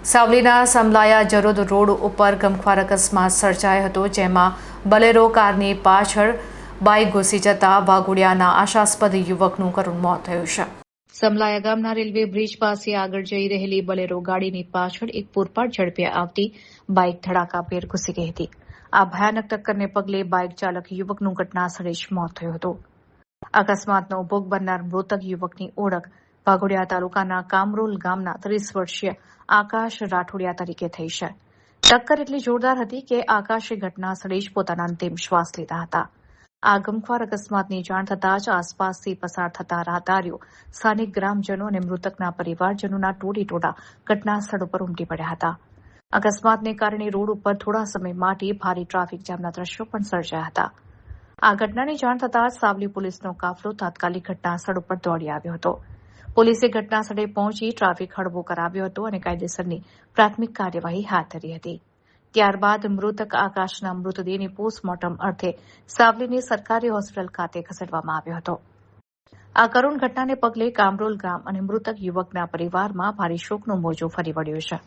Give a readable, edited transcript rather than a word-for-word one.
સાવલીના સમલાયા Jarod road ઉપર ગમખ્વાર અકસ્માત સર્જાયો હતો, જેમાં બલેરો કારની પાછળ બાઇક ઘૂસી જતા વાઘોડિયાના આશાસ્પદ યુવકનું કરુણ મોત થયું છે. સમલાયા ગામના રેલવે બ્રિજ પાસે આગળ જઈ રહેલી બલેરો ગાડીની પાછળ એક પૂરપાટ ઝડપે આવતી બાઇક ધડાકાભેર ઘૂસી ગઈ હતી. આ ભયાનક ટક્કરને પગલે બાઇક ચાલક યુવકનું ઘટનાસ્થળે જ મોત થયું હતું. અકસ્માતનો ભોગ બનનાર મૃતક યુવકની ઓળખ વાઘોડિયા તાલુકાના કામરોલ ગામના 30 વર્ષીય આકાશ રાઠોડિયા તરીકે થઈ છે. ટક્કર એટલી જોરદાર હતી કે આકાશે ઘટનાસ્થળે જ પોતાના અંતિમ શ્વાસ લીધા હતા. આ ગમખ્વાર અકસ્માતની જાણ થતાં જ આસપાસથી પસાર થતા રાહદારીઓ, સ્થાનિક ગ્રામજનો અને મૃતકના પરિવારજનોના ટોળા ઘટનાસ્થળ ઉપર ઉમટી પડ્યા હતા. અકસ્માતને કારણે રોડ ઉપર થોડા સમય માટે ભારે ટ્રાફિક જામના દ્રશ્યો પણ સર્જાયા હતા. આ ઘટનાની જાણ થતાં જ સાવલી પોલીસનો કાફલો તાત્કાલિક ઘટનાસ્થળ ઉપર દોડી આવ્યો હતો. પોલીસે ઘટનાસ્થળે પહોંચી ટ્રાફિક હળવો કરાવ્યો હતો અને કાયદેસરની પ્રાથમિક કાર્યવાહી હાથ ધરી હતી. ત્યારબાદ મૃતક આકાશના મૃતદેહને પોસ્ટમોર્ટમ અર્થે સાવલીની સરકારી હોસ્પિટલ ખાતે ખસેડવામાં આવ્યો હતો. આ કરુણ ઘટનાને પગલે કામરોલ ગામ અને મૃતક યુવકના પરિવારમાં ભારે શોકનો મોજો ફરી વળ્યો છે.